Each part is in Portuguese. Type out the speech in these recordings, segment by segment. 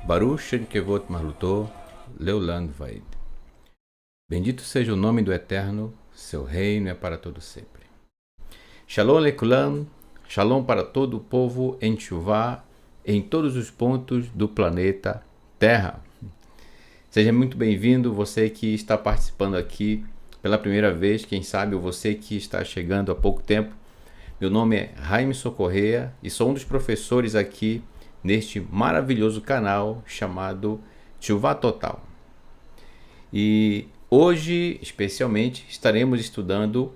Baruch Shem Kevot Marluto, Leolam Vaid. Bendito seja o nome do Eterno, seu reino é para todo sempre. Shalom Lekulam, Shalom para todo o povo em Teshuvá, em todos os pontos do planeta Terra. Seja muito bem-vindo, você que está participando aqui pela primeira vez, quem sabe você que está chegando há pouco tempo. Meu nome é Raimson Correia e sou um dos professores aqui neste maravilhoso canal chamado Teshuvá Total. E hoje, especialmente, estaremos estudando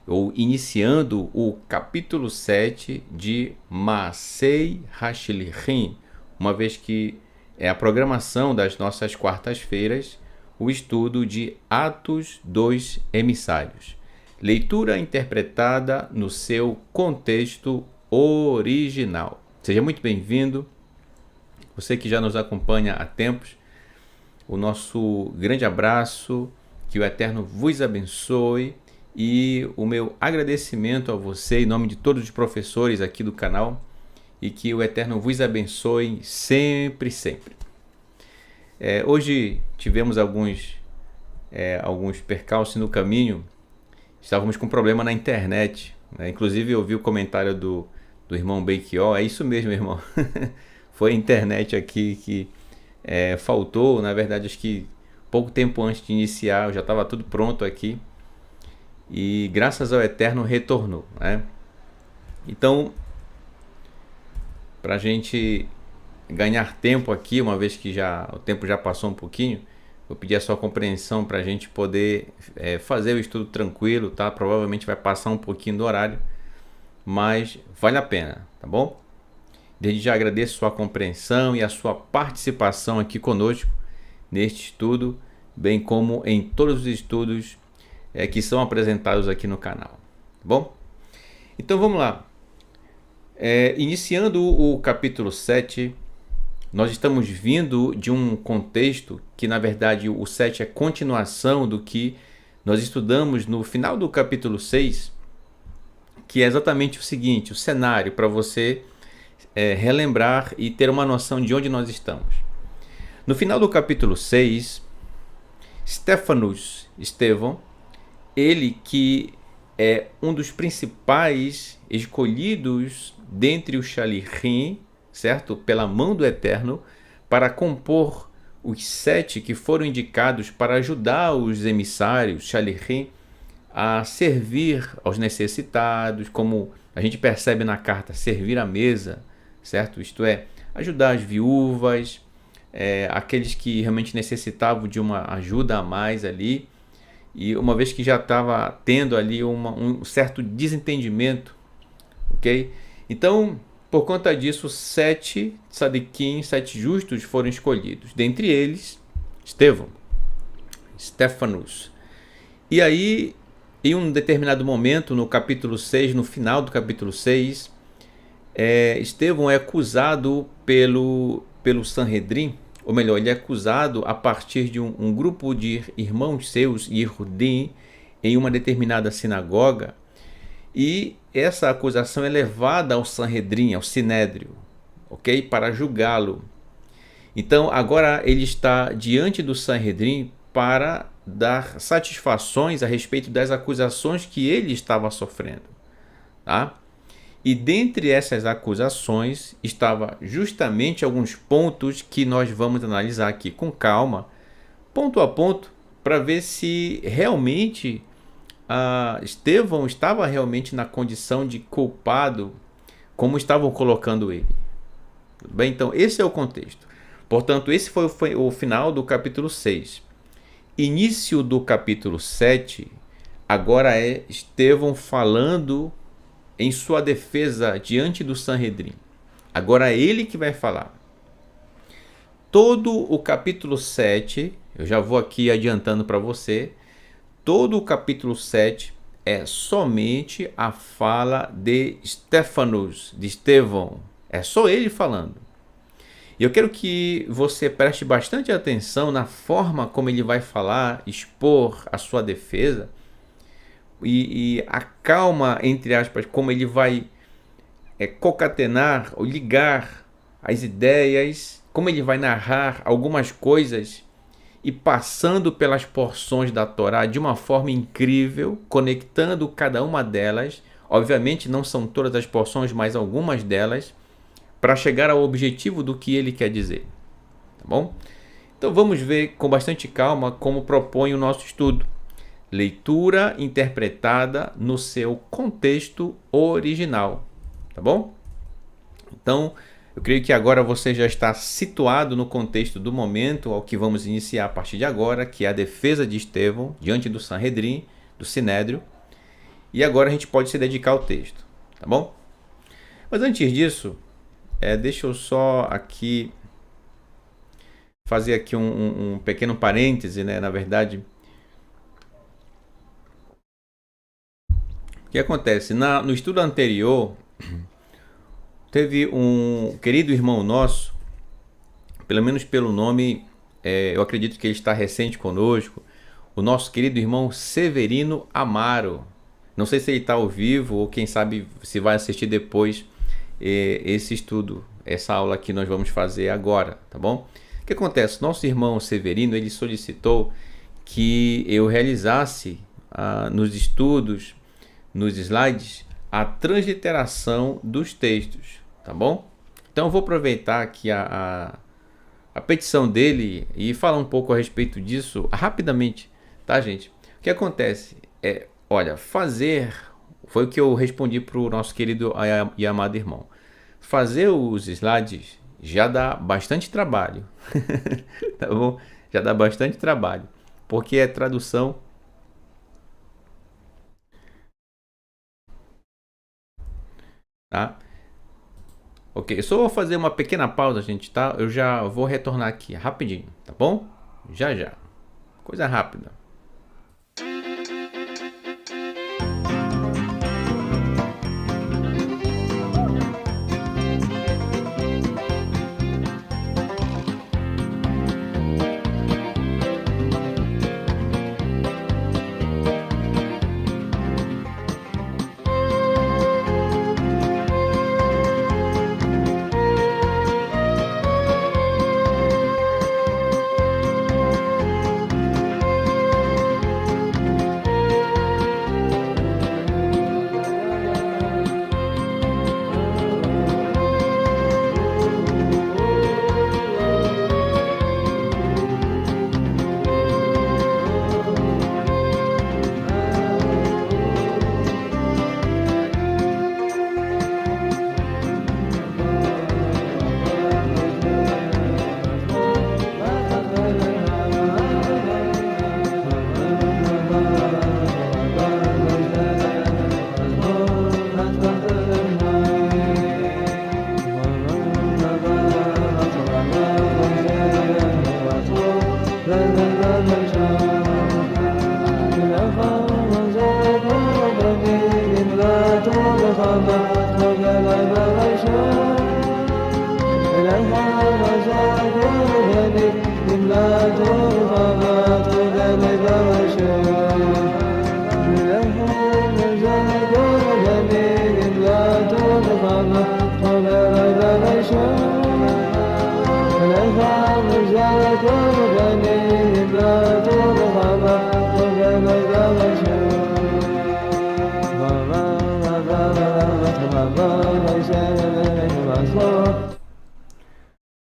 ou iniciando o capítulo 7 de Maasei HaShlichim, uma vez que é a programação das nossas quartas-feiras, o estudo de Atos dos Emissários. Leitura interpretada no seu contexto original. Seja muito bem-vindo, você que já nos acompanha há tempos, o nosso grande abraço, que o Eterno vos abençoe e o meu agradecimento a você em nome de todos os professores aqui do canal e que o Eterno vos abençoe sempre, sempre. Hoje tivemos alguns percalços no caminho, estávamos com problema na internet, né? Inclusive eu vi o comentário do irmão Benquió, é isso mesmo, irmão. Foi a internet aqui que faltou, na verdade, acho que pouco tempo antes de iniciar, já estava tudo pronto aqui. E graças ao Eterno retornou, né? Então, para a gente ganhar tempo aqui, uma vez que o tempo já passou um pouquinho, vou pedir a sua compreensão para a gente poder fazer o estudo tranquilo, tá? Provavelmente vai passar um pouquinho do horário, mas vale a pena, tá bom? Desde já agradeço sua compreensão e a sua participação aqui conosco neste estudo, bem como em todos os estudos que são apresentados aqui no canal, tá bom? Então vamos lá. Iniciando o capítulo 7, nós estamos vindo de um contexto que, na verdade, o 7 é continuação do que nós estudamos no final do capítulo 6, que é exatamente o seguinte, o cenário para você relembrar e ter uma noção de onde nós estamos. No final do capítulo 6, Estevão, ele que é um dos principais escolhidos dentre os Shalichim, certo? Pela mão do Eterno, para compor os 7 que foram indicados para ajudar os emissários Shalichim a servir aos necessitados, como a gente percebe na carta, servir à mesa, certo? Isto é, ajudar as viúvas, aqueles que realmente necessitavam de uma ajuda a mais ali, e uma vez que já estava tendo ali um certo desentendimento, ok? Então, por conta disso, 7 tzadikim, 7 justos foram escolhidos, dentre eles, Stefanus. E aí, em um determinado momento, no capítulo 6, no final do capítulo 6, Estevão é acusado pelo Sanhedrin, ou melhor, ele é acusado a partir de um grupo de irmãos seus, Yehudim, em uma determinada sinagoga, e essa acusação é levada ao Sanhedrin, ao Sinédrio, ok? Para julgá-lo. Então, agora ele está diante do Sanhedrin para dar satisfações a respeito das acusações que ele estava sofrendo, tá? E dentre essas acusações estava justamente alguns pontos que nós vamos analisar aqui com calma, ponto a ponto, para ver se realmente Estevão estava realmente na condição de culpado, como estavam colocando ele. Tudo bem? Então, esse é o contexto. Portanto, esse foi o final do capítulo 6. Início do capítulo 7, agora é Estevão falando em sua defesa diante do Sanhedrin. Agora é ele que vai falar. Todo o capítulo 7, eu já vou aqui adiantando para você, todo o capítulo 7 é somente a fala de Stefanus, de Estevão. É só ele falando. E eu quero que você preste bastante atenção na forma como ele vai falar, expor a sua defesa, e a calma, entre aspas, como ele vai concatenar ou ligar as ideias, como ele vai narrar algumas coisas e passando pelas porções da Torá de uma forma incrível, conectando cada uma delas. Obviamente não são todas as porções, mas algumas delas, para chegar ao objetivo do que ele quer dizer. Tá bom? Então vamos ver com bastante calma como propõe o nosso estudo. Leitura interpretada no seu contexto original. Tá bom? Então, eu creio que agora você já está situado no contexto do momento ao que vamos iniciar a partir de agora, que é a defesa de Estevão diante do Sanhedrin, do Sinédrio. E agora a gente pode se dedicar ao texto, tá bom? Mas antes disso, deixa eu só aqui fazer aqui um pequeno parêntese, né? Na verdade, o que acontece? No estudo anterior, teve um querido irmão nosso, pelo menos pelo nome, eu acredito que ele está recente conosco, o nosso querido irmão Severino Amaro. Não sei se ele está ao vivo ou quem sabe se vai assistir depois esse estudo, essa aula que nós vamos fazer agora, tá bom? O que acontece? Nosso irmão Severino, ele solicitou que eu realizasse nos estudos, nos slides, a transliteração dos textos, tá bom? Então eu vou aproveitar aqui a petição dele e falar um pouco a respeito disso rapidamente, tá, gente? O que acontece olha, foi o que eu respondi para o nosso querido e amado irmão. Fazer os slides já dá bastante trabalho, tá bom? Já dá bastante trabalho, porque é tradução. Tá? Ok, só vou fazer uma pequena pausa, gente, tá? Eu já vou retornar aqui rapidinho, tá bom? Já já. Coisa rápida.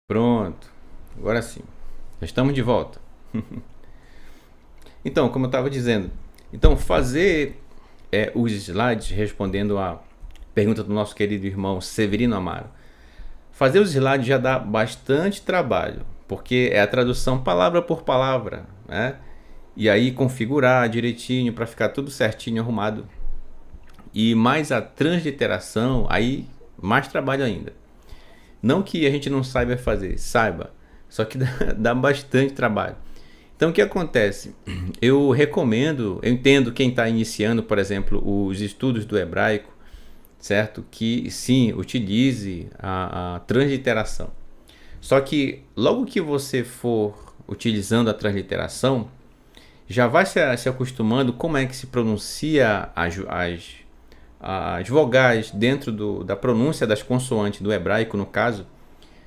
Pronto, agora sim, já estamos de volta. Então, como eu estava dizendo, fazer os slides respondendo a pergunta do nosso querido irmão Severino Amaro. Fazer os slides já dá bastante trabalho, porque é a tradução palavra por palavra, né? E aí configurar direitinho para ficar tudo certinho, arrumado. E mais a transliteração, aí mais trabalho ainda. Não que a gente não saiba fazer, saiba, só que dá bastante trabalho. Então o que acontece? Eu recomendo, eu entendo quem está iniciando, por exemplo, os estudos do hebraico, certo? Que sim, utilize a transliteração. Só que logo que você for utilizando a transliteração, já vai se acostumando como é que se pronuncia as vogais dentro da pronúncia das consoantes do hebraico, no caso,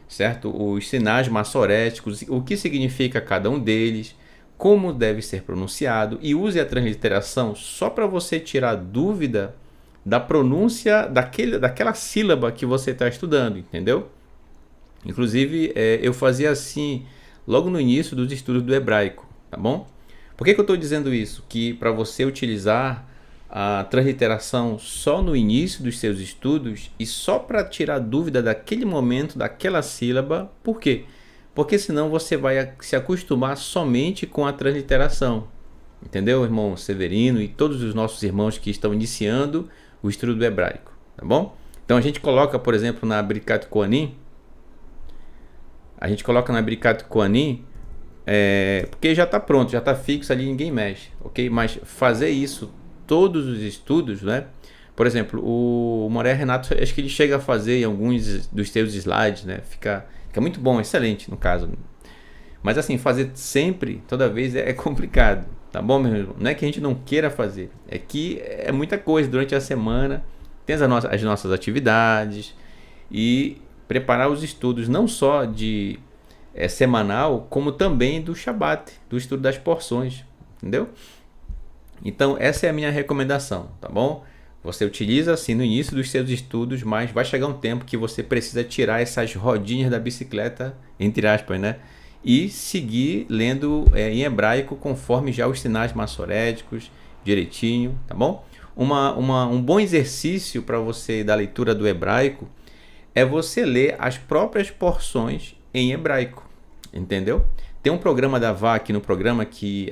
certo? Os sinais massoréticos, o que significa cada um deles, como deve ser pronunciado, e use a transliteração só para você tirar dúvida da pronúncia daquela sílaba que você está estudando, entendeu? Inclusive, eu fazia assim logo no início dos estudos do hebraico, tá bom? Por que eu estou dizendo isso? Que para você utilizar a transliteração só no início dos seus estudos e só para tirar dúvida daquele momento, daquela sílaba, por quê? Porque senão você vai se acostumar somente com a transliteração, entendeu, irmão Severino e todos os nossos irmãos que estão iniciando o estudo do hebraico, tá bom? Então a gente coloca, por exemplo, na Birkat Kohanim, porque já está pronto, já está fixo ali, ninguém mexe, ok? Mas fazer isso, todos os estudos, né? Por exemplo, o Moré Renato, acho que ele chega a fazer em alguns dos seus slides, né? Fica muito bom, excelente no caso. Mas assim, fazer sempre, toda vez é complicado, tá bom, meu irmão? Não é que a gente não queira fazer, é que é muita coisa durante a semana, tem as nossas atividades e preparar os estudos não só de semanal, como também do Shabat, do estudo das porções, entendeu? Então essa é a minha recomendação, tá bom? Você utiliza assim no início dos seus estudos, mas vai chegar um tempo que você precisa tirar essas rodinhas da bicicleta, entre aspas, né? E seguir lendo em hebraico conforme já os sinais massoréticos, direitinho, tá bom? Um bom exercício para você da leitura do hebraico é você ler as próprias porções em hebraico, entendeu? Tem um programa da VA aqui no programa que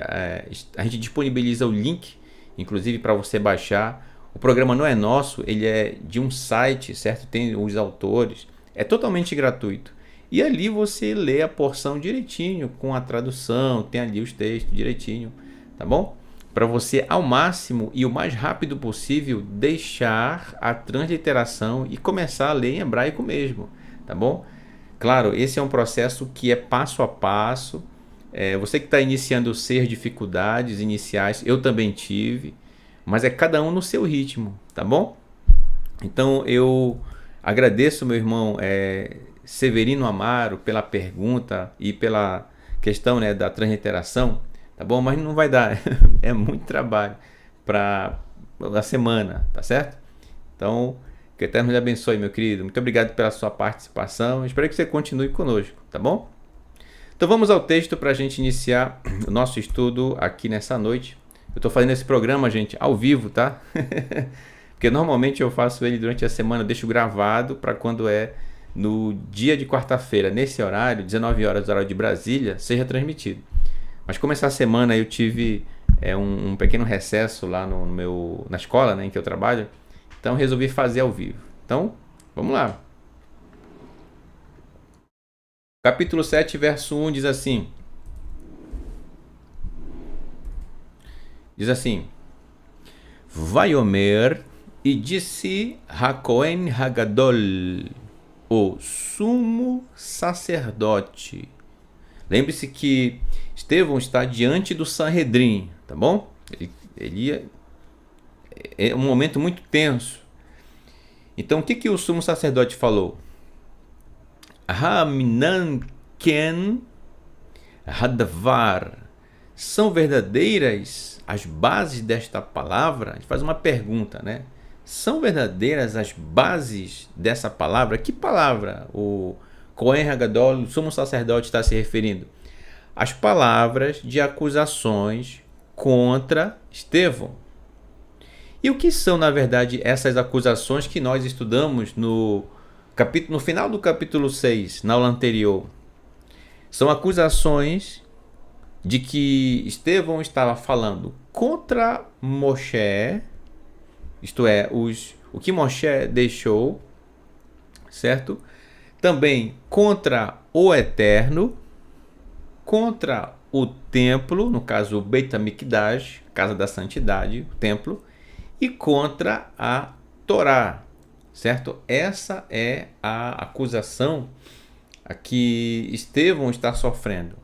a gente disponibiliza o link, inclusive para você baixar. O programa não é nosso, ele é de um site, certo? Tem os autores, é totalmente gratuito. E ali você lê a porção direitinho, com a tradução, tem ali os textos direitinho, tá bom? Para você, ao máximo e o mais rápido possível, deixar a transliteração e começar a ler em hebraico mesmo, tá bom? Claro, esse é um processo que é passo a passo. Você que está iniciando ser dificuldades iniciais, eu também tive, mas é cada um no seu ritmo, tá bom? Então eu agradeço, meu irmão Severino Amaro, pela pergunta e pela questão, né, da transliteração, tá bom? Mas não vai dar, é muito trabalho para a semana, tá certo? Então, que o Eterno lhe abençoe, meu querido. Muito obrigado pela sua participação. Espero que você continue conosco, tá bom? Então vamos ao texto para a gente iniciar o nosso estudo aqui nessa noite. Eu estou fazendo esse programa, gente, ao vivo, tá? Porque normalmente eu faço ele durante a semana, deixo gravado para quando é no dia de quarta-feira, nesse horário, 19 horas, horário de Brasília, seja transmitido. Mas como essa semana eu tive um pequeno recesso lá na escola, né, em que eu trabalho, então resolvi fazer ao vivo. Então, vamos lá. Capítulo 7, verso 1 diz assim. Vaiomer, e disse Hakohen Hagadol, o sumo sacerdote. Lembre-se que Estevão está diante do Sanhedrin, tá bom? É um momento muito tenso. Então o que o sumo sacerdote falou? Haminan ken hadavar. São verdadeiras as bases desta palavra? A gente faz uma pergunta, né? São verdadeiras as bases dessa palavra? Que palavra o Cohen Hagadol, o sumo sacerdote, está se referindo? As palavras de acusações contra Estevão. E o que são, na verdade, essas acusações que nós estudamos no final do capítulo 6, na aula anterior? São acusações de que Estevão estava falando contra Moshe, isto é, o que Moshe deixou, certo? Também contra o Eterno, contra o templo, no caso o Beit HaMikdash, casa da santidade, o templo, e contra a Torá, certo? Essa é a acusação a que Estevão está sofrendo.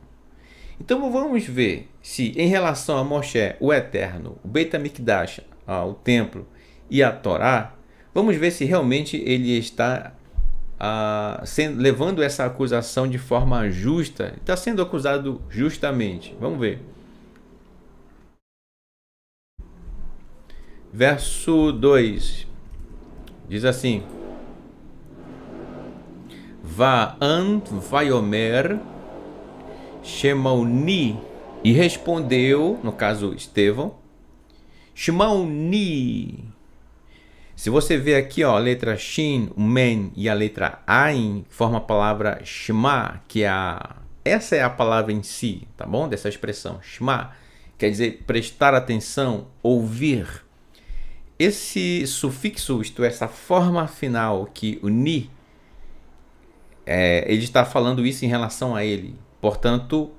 Então vamos ver se em relação a Moshe, o Eterno, o Beit HaMikdash, o templo e a Torá, vamos ver se realmente ele está levando essa acusação de forma justa, está sendo acusado justamente. Vamos ver. Verso 2 diz assim: Va'an vaiomer Shemauni, e respondeu, no caso Estevão, Shemauni. Se você ver aqui, ó, a letra Shin, o Men e a letra Ain, forma a palavra Shema, que é essa é a palavra em si, tá bom? Dessa expressão, Shema, quer dizer prestar atenção, ouvir. Esse sufixo, isto é, essa forma final que o Ni, ele está falando isso em relação a ele. Portanto,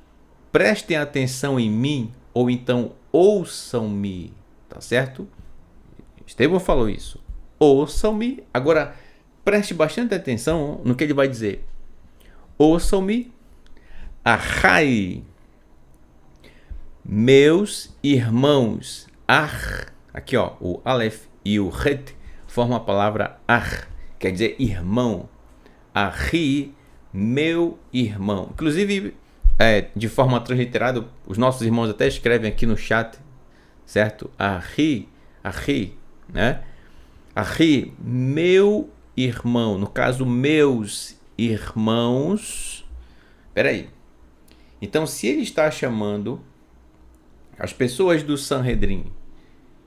prestem atenção em mim, ou então ouçam-me, tá certo? Estevão falou isso. Ouçam-me. Agora, preste bastante atenção no que ele vai dizer. Ouçam-me, Ahai, meus irmãos. Aqui, ó, o Aleph e o Het formam a palavra quer dizer irmão. Ahi, meu irmão. Inclusive, de forma transliterada, os nossos irmãos até escrevem aqui no chat, certo? Ahi, né? Ahi, meu irmão. No caso, meus irmãos. Peraí. Então, se ele está chamando as pessoas do Sanhedrin,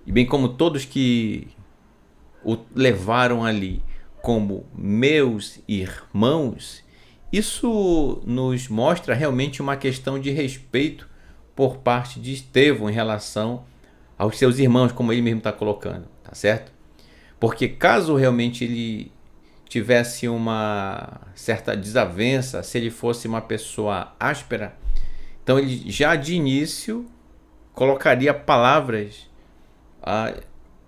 e bem como todos que o levaram ali, como meus irmãos, isso nos mostra realmente uma questão de respeito por parte de Estevão em relação aos seus irmãos, como ele mesmo está colocando, tá certo? Porque caso realmente ele tivesse uma certa desavença, se ele fosse uma pessoa áspera, então ele já de início colocaria palavras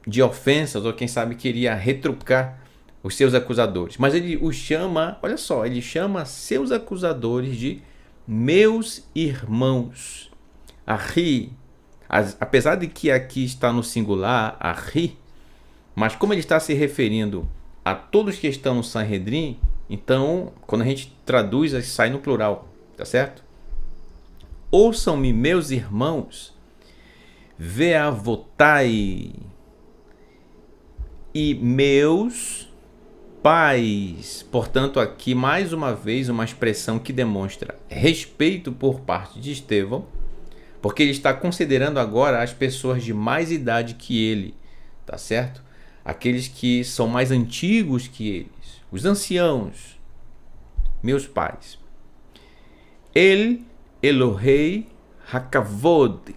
de ofensas, ou quem sabe queria retrucar os seus acusadores. Mas ele os chama, olha só, ele chama seus acusadores de meus irmãos. Ahi, apesar de que aqui está no singular, Ahi, mas como ele está se referindo a todos que estão no Sanhedrin, então quando a gente traduz, sai no plural, tá certo? Ouçam-me, meus irmãos, ve'avotai, e meus pais. Portanto, aqui mais uma vez uma expressão que demonstra respeito por parte de Estevão, porque ele está considerando agora as pessoas de mais idade que ele, tá certo? Aqueles que são mais antigos que eles, os anciãos, meus pais. El Elohei Hakavod,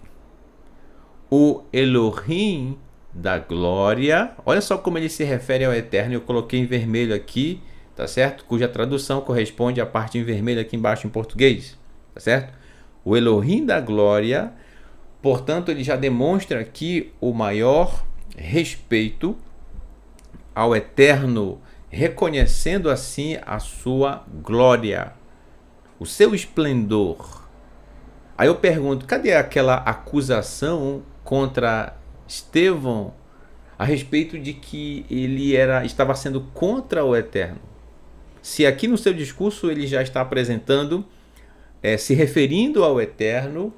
o Elohim da glória. Olha só como ele se refere ao Eterno. Eu coloquei em vermelho aqui, tá certo? Cuja tradução corresponde à parte em vermelho aqui embaixo em português, tá certo? O Elohim da glória. Portanto, ele já demonstra aqui o maior respeito ao Eterno, reconhecendo assim a sua glória, o seu esplendor. Aí eu pergunto, cadê aquela acusação contra Estevão a respeito de que ele estava sendo contra o Eterno? Se aqui no seu discurso ele já está apresentando, se referindo ao Eterno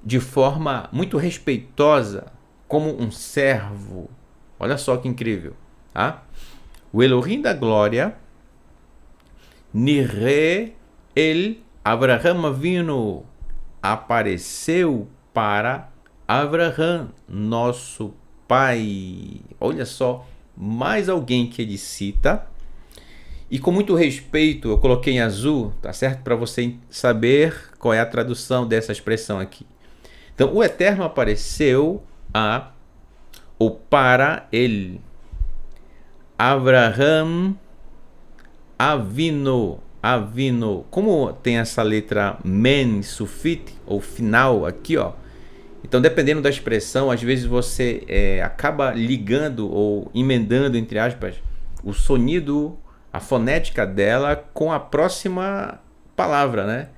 de forma muito respeitosa, como um servo. Olha só que incrível, tá? O Elohim da glória, Nire el Abraham Avinu, apareceu para Abraham, nosso pai. Olha só, mais alguém que ele cita. E com muito respeito, eu coloquei em azul, tá certo? Para você saber qual é a tradução dessa expressão aqui. Então, o Eterno apareceu ou para ele. Abraham Avinu. Como tem essa letra men, sufit, ou final aqui, ó. Então, dependendo da expressão, às vezes você acaba ligando ou emendando, entre aspas, o sonido, a fonética dela com a próxima palavra, né?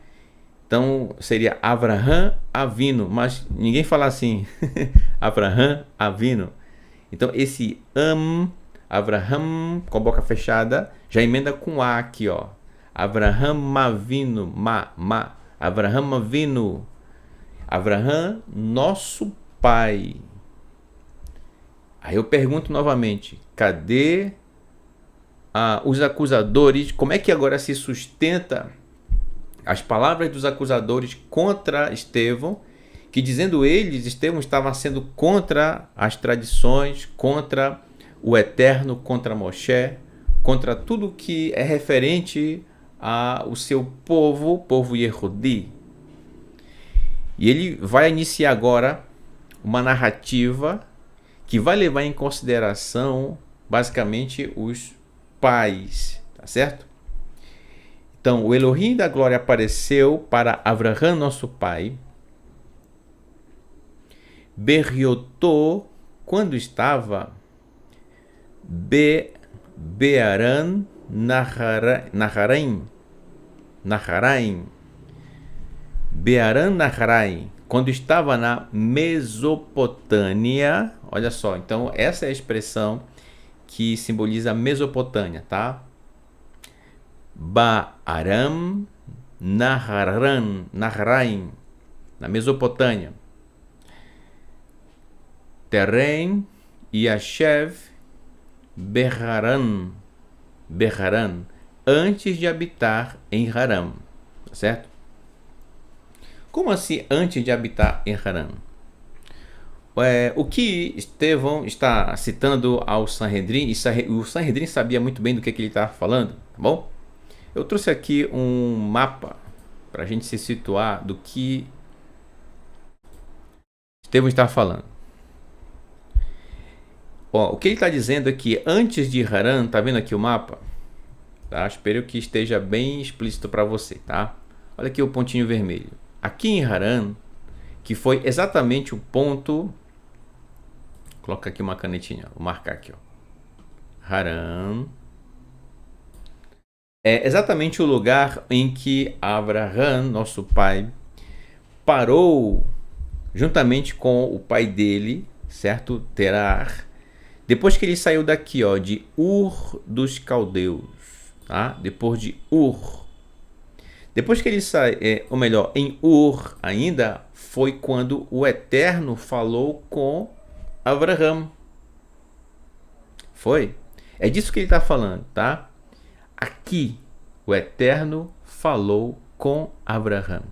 Então, seria Abraham Avinu, mas ninguém fala assim, Abraham Avinu. Então, esse Avraham, com a boca fechada, já emenda com A aqui, ó. Avraham Avinu, Avraham Avinu. Avraham, nosso pai. Aí eu pergunto novamente, cadê os acusadores? Como é que agora se sustenta as palavras dos acusadores contra Estevão, que dizendo eles, Estevão estava sendo contra as tradições, contra o Eterno, contra Moshe, contra tudo que é referente ao seu povo Yehudi. E ele vai iniciar agora uma narrativa que vai levar em consideração basicamente os pais, tá certo? Então, o Elohim da glória apareceu para Avraham, nosso pai, Berriotô, quando estava Bearan Naharaim, Bearan Naharaim, quando estava na Mesopotâmia. Olha só, então essa é a expressão que simboliza a Mesopotâmia, tá? Baaram Naharaim, na Mesopotâmia. Terem Yashev Beharan, antes de habitar em Haram, certo? Como assim antes de habitar em Haram? O que Estevão está citando ao Sanhedrin, o Sanhedrin sabia muito bem do que ele estava falando, tá bom? Eu trouxe aqui um mapa para a gente se situar do que Estevão está falando. Ó, o que ele está dizendo é que antes de Haran, tá vendo aqui o mapa? Tá? Espero que esteja bem explícito para você, tá? Olha aqui o pontinho vermelho. Aqui em Haran, que foi exatamente o ponto... Coloca aqui uma canetinha, vou marcar aqui, ó. Haran é exatamente o lugar em que Avraham, nosso pai, parou juntamente com o pai dele, certo? Terar. Depois que ele saiu daqui, ó, de Ur dos Caldeus, tá? Depois de Ur. Depois que ele saiu, ou melhor, em Ur ainda, foi quando o Eterno falou com Avraham. Foi? É disso que ele está falando, tá? Aqui, o Eterno falou com Avraham.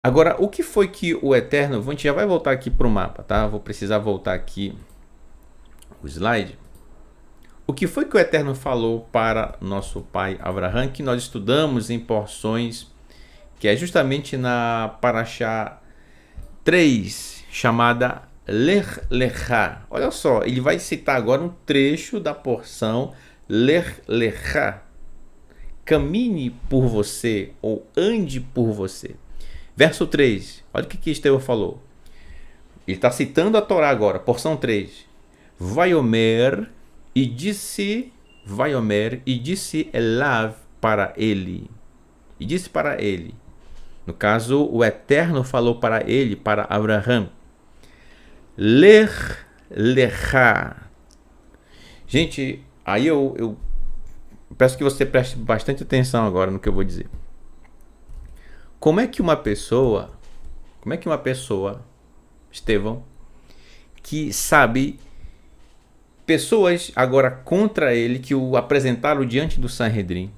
Agora, o que foi que o Eterno... A gente já vai voltar aqui para o mapa, tá? Vou precisar voltar aqui o slide. O que foi que o Eterno falou para nosso pai Avraham, que nós estudamos em porções, que é justamente na Parashá 3, chamada Lech Lechá. Olha só, ele vai citar agora um trecho da porção Lech Lechá. Caminhe por você, ou ande por você. Verso 3, olha o que Estevão falou. Ele está citando a Torá agora, porção 3. Vaiomer, e disse Elav para ele. E disse para ele. No caso, o Eterno falou para ele, para Avraham. Lech Lechá. Gente, aí eu peço que você preste bastante atenção agora no que eu vou dizer. Como é que uma pessoa, Estevão, que sabe pessoas agora contra ele, que o apresentaram diante do Sanhedrin,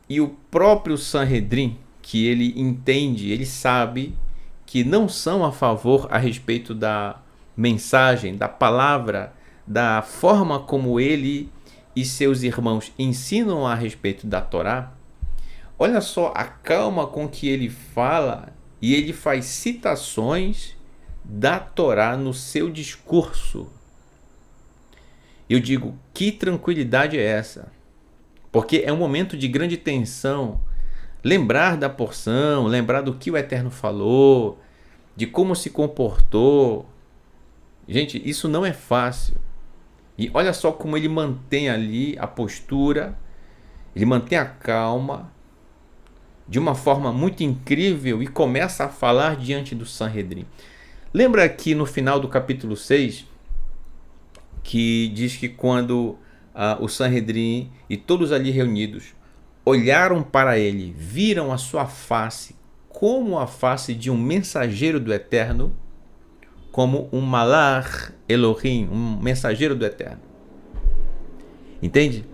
e o próprio Sanhedrin, que ele entende, ele sabe que não são a favor a respeito da mensagem, da palavra, da forma como ele e seus irmãos ensinam a respeito da Torá. Olha só a calma com que ele fala, e ele faz citações da Torá no seu discurso. Eu digo, que tranquilidade é essa? Porque é um momento de grande tensão. Lembrar da porção, lembrar do que o Eterno falou, de como se comportou. Gente, isso não é fácil. E olha só como ele mantém ali a postura, ele mantém a calma, de uma forma muito incrível, e começa a falar diante do Sanhedrin. Lembra que no final do capítulo 6, que diz que quando o Sanhedrin e todos ali reunidos olharam para ele, viram a sua face como a face de um mensageiro do Eterno, como um Malach Elohim, um mensageiro do Eterno. Entende?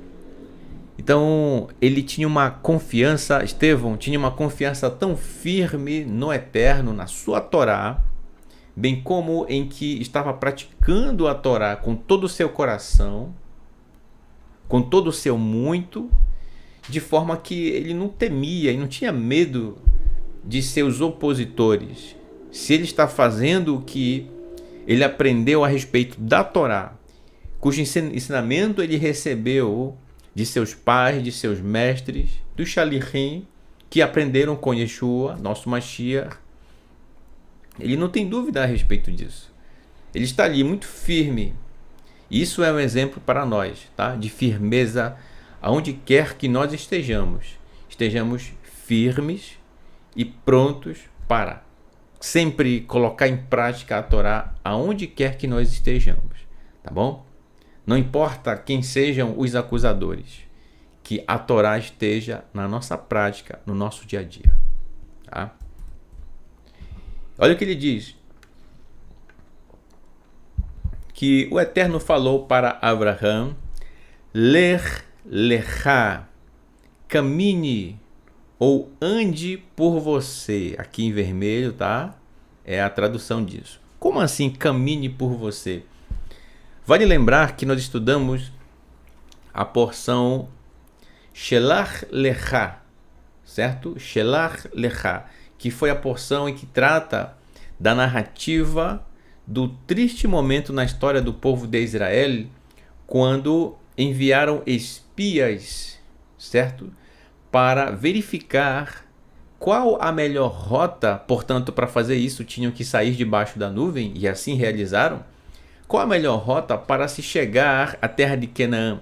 Então, ele tinha uma confiança, Estevão tinha uma confiança tão firme no Eterno, na sua Torá, bem como em que estava praticando a Torá com todo o seu coração, com todo o seu muito, de forma que ele não temia e não tinha medo de seus opositores. Se ele está fazendo o que ele aprendeu a respeito da Torá, cujo ensinamento ele recebeu de seus pais, de seus mestres, dos Shalichim, que aprenderam com Yeshua, nosso Mashiach, ele não tem dúvida a respeito disso. Ele está ali muito firme. Isso é um exemplo para nós, tá? De firmeza aonde quer que nós estejamos. Estejamos firmes e prontos para sempre colocar em prática a Torá aonde quer que nós estejamos, tá bom? Não importa quem sejam os acusadores, que a Torá esteja na nossa prática, no nosso dia a dia, tá? Olha o que ele diz, que o Eterno falou para Abraham, Lech lecha, camine ou ande por você. Aqui em vermelho, tá? É a tradução disso. Como assim camine por você? Vale lembrar que nós estudamos a porção Shelach lecha, certo? Shelach lecha, que foi a porção em que trata da narrativa do triste momento na história do povo de Israel, quando enviaram espias, certo? Para verificar qual a melhor rota. Portanto, para fazer isso, tinham que sair debaixo da nuvem, e assim realizaram. Qual a melhor rota para se chegar à terra de Canaã?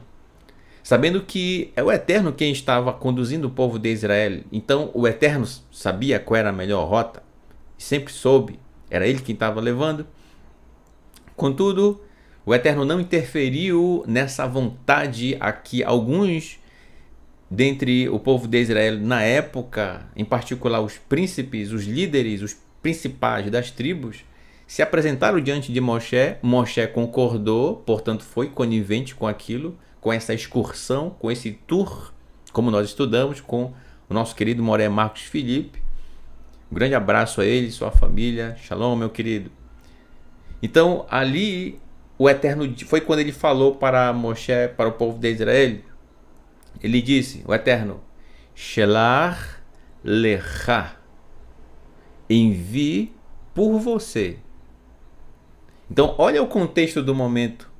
Sabendo que é o Eterno quem estava conduzindo o povo de Israel. Então, o Eterno sabia qual era a melhor rota, e sempre soube, era ele quem estava levando. Contudo, o Eterno não interferiu nessa vontade a que alguns dentre o povo de Israel na época, em particular os príncipes, os líderes, os principais das tribos, se apresentaram diante de Moshe. Moshe concordou, portanto foi conivente com aquilo, com essa excursão, com esse tour, como nós estudamos com o nosso querido Moré Marcos Felipe. Um grande abraço a ele, sua família. Shalom, meu querido. Então, ali, o Eterno, foi quando ele falou para Moshe, para o povo de Israel, ele disse, o Eterno, Shelach lecha, envie por você. Então, olha o contexto do momento,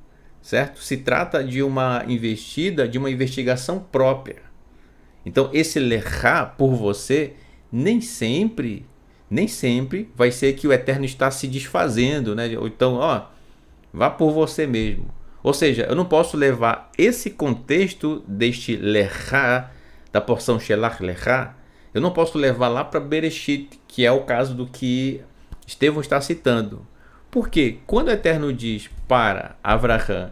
certo? Se trata de uma investida, de uma investigação própria. Então, esse lecha por você, nem sempre vai ser que o Eterno está se desfazendo, né? Ou então, ó, vá por você mesmo. Ou seja, eu não posso levar esse contexto deste lecha, da porção Shelach lecha, eu não posso levar lá para Bereshit, que é o caso do que Estevão está citando. Porque quando o Eterno diz para Abraham,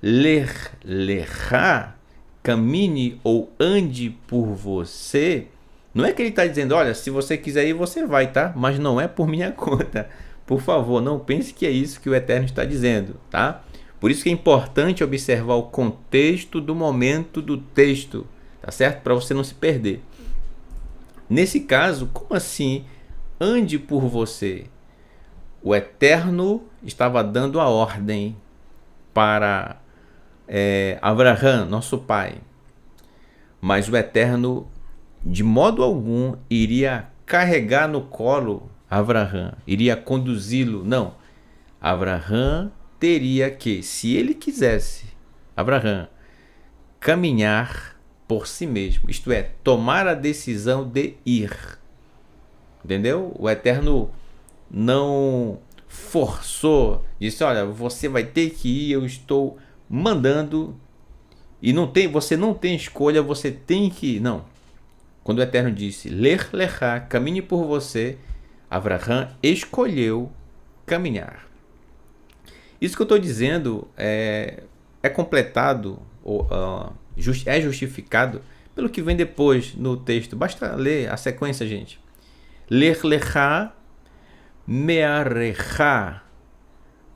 Lech lecha, camine ou ande por você, não é que ele está dizendo, olha, se você quiser ir, você vai, tá? Mas não é por minha conta. Por favor, não pense que é isso que o Eterno está dizendo, tá? Por isso que é importante observar o contexto do momento do texto, tá certo? Para você não se perder. Nesse caso, como assim ande por você? O Eterno estava dando a ordem para Abraham, nosso pai. Mas o Eterno, de modo algum, iria carregar no colo Abraham, iria conduzi-lo. Não. Abraham teria que, se ele quisesse, Abraham, caminhar por si mesmo, isto é, tomar a decisão de ir. Entendeu? O Eterno não forçou, disse, olha, você vai ter que ir, eu estou mandando, e você não tem escolha, você tem que ir. Não. Quando o Eterno disse, Lech lecha, caminhe por você, Abraham escolheu caminhar. Isso que eu estou dizendo é completado, ou é justificado pelo que vem depois no texto. Basta ler a sequência, gente. Ler lecha mearecha.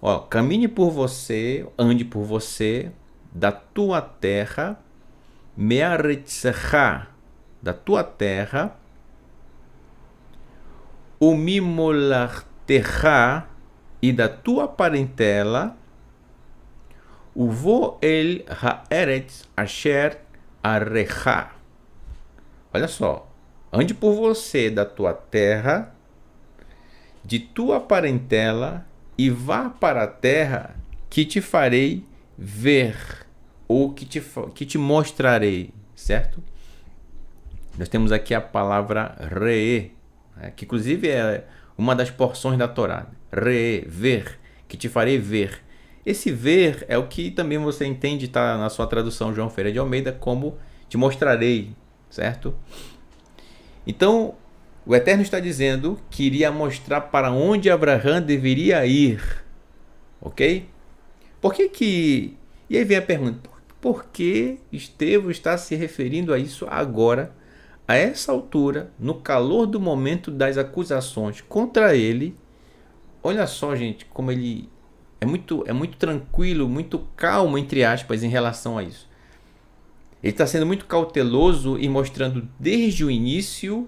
Ó, caminhe por você, ande por você, da tua terra, mearetzecha, da tua terra, o mimolartecha, e da tua parentela, o vo el haaretz asher arecha. Olha só, ande por você da tua terra, de tua parentela, e vá para a terra que te farei ver, ou que te mostrarei, certo? Nós temos aqui a palavra re, que inclusive é uma das porções da Torá. Re, ver, que te farei ver. Esse ver é o que também você entende, está na sua tradução João Ferreira de Almeida, como te mostrarei, certo? Então, o Eterno está dizendo que iria mostrar para onde Abraão deveria ir, ok? Por que que... E aí vem a pergunta, por que Estevão está se referindo a isso agora, a essa altura, no calor do momento das acusações contra ele? Olha só, gente, como ele é muito tranquilo, muito calmo, entre aspas, em relação a isso. Ele está sendo muito cauteloso e mostrando desde o início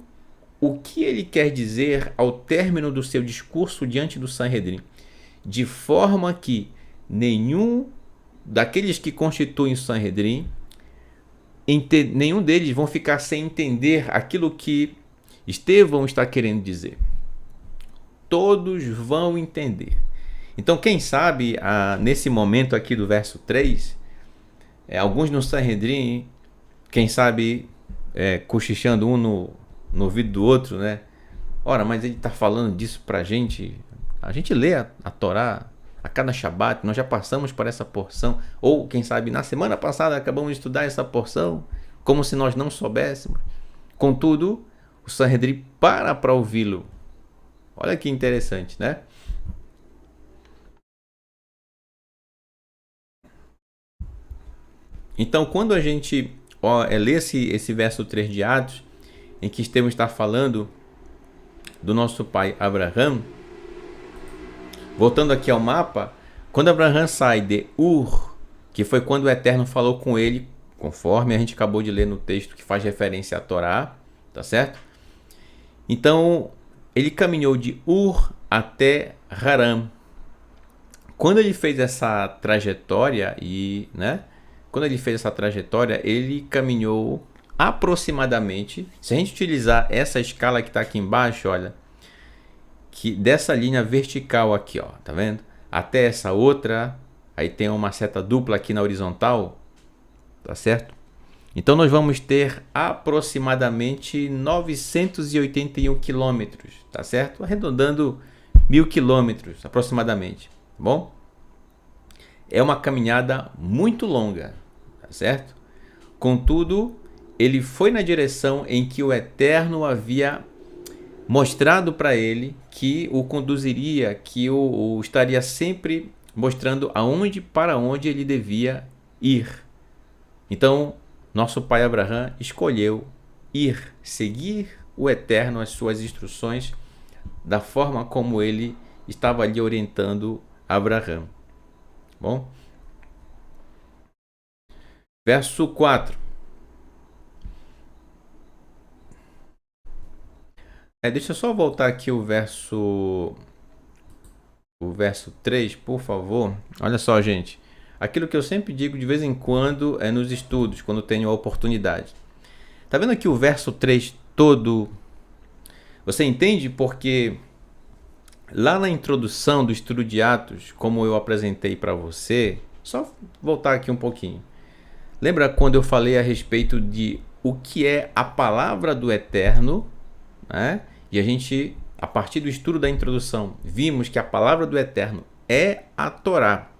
o que ele quer dizer ao término do seu discurso diante do Sanhedrin, de forma que nenhum daqueles que constituem o Sanhedrin, nenhum deles vão ficar sem entender aquilo que Estevão está querendo dizer. Todos vão entender. Então, quem sabe, nesse momento aqui do verso 3, alguns no Sanhedrin, quem sabe, cochichando um no ouvido do outro, né? Ora, mas ele está falando disso para a gente lê a Torá a cada Shabat, nós já passamos por essa porção, ou quem sabe na semana passada acabamos de estudar essa porção, como se nós não soubéssemos. Contudo, o Sanhedrin para ouvi-lo. Olha que interessante, né? Então, quando a gente lê esse verso 3 de Atos, em que Estevão está falando do nosso pai Abraão, voltando aqui ao mapa, quando Abraão sai de Ur, que foi quando o Eterno falou com ele, conforme a gente acabou de ler no texto que faz referência à Torá, tá certo? Então, ele caminhou de Ur até Haram. Quando ele fez essa trajetória, ele caminhou aproximadamente, se a gente utilizar essa escala que está aqui embaixo, olha, que dessa linha vertical aqui, ó, tá vendo? Até essa outra, aí tem uma seta dupla aqui na horizontal, tá certo? Então nós vamos ter aproximadamente 981 quilômetros, tá certo? Arredondando 1000 quilômetros aproximadamente, tá bom? É uma caminhada muito longa, tá certo? Contudo, ele foi na direção em que o Eterno havia mostrado para ele, que o conduziria, que o estaria sempre mostrando para onde ele devia ir. Então, nosso pai Abraão escolheu seguir o Eterno, as suas instruções, da forma como ele estava ali orientando Abraão. Bom? Verso 4. Deixa eu só voltar aqui o verso 3, por favor. Olha só, gente. Aquilo que eu sempre digo de vez em quando nos estudos, quando tenho a oportunidade. Tá vendo aqui o verso 3 todo? Você entende? Porque lá na introdução do estudo de Atos, como eu apresentei para você, só voltar aqui um pouquinho. Lembra quando eu falei a respeito de o que é a palavra do Eterno, né? E a gente, a partir do estudo da introdução, vimos que a palavra do Eterno é a Torá.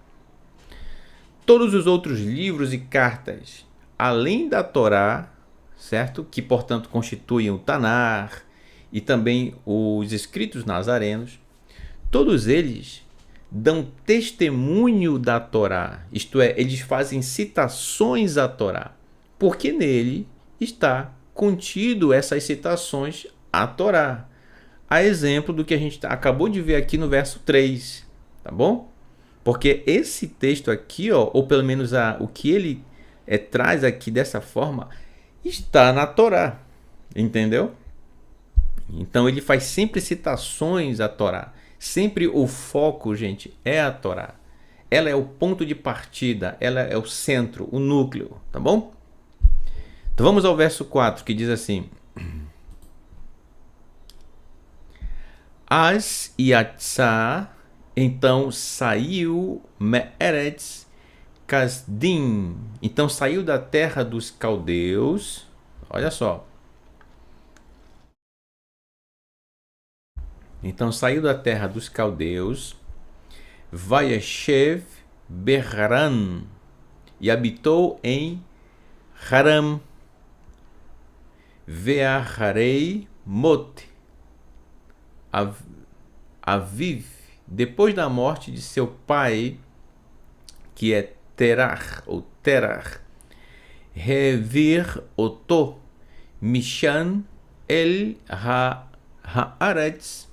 Todos os outros livros e cartas, além da Torá, certo? Que, portanto, constituem o Tanar e também os escritos nazarenos, todos eles dão testemunho da Torá, isto é, eles fazem citações à Torá, porque nele está contido essas citações à Torá. A exemplo do que a gente acabou de ver aqui no verso 3, tá bom? Porque esse texto aqui, ó, ou pelo menos o que ele traz aqui dessa forma, está na Torá, entendeu? Então ele faz sempre citações à Torá. Sempre o foco, gente, é a Torá. Ela é o ponto de partida, ela é o centro, o núcleo, tá bom? Então vamos ao verso 4, que diz assim: As Yatzá, então saiu Me'eretz Kasdim, então saiu da terra dos caldeus, olha só. Então saiu da terra dos caldeus, Vayeshev Berran, e habitou em Haram, Ve'acharei Mot, Aviv, depois da morte de seu pai, que é Terach, ou Terach, Revir Oto, Mishan El Haaretz,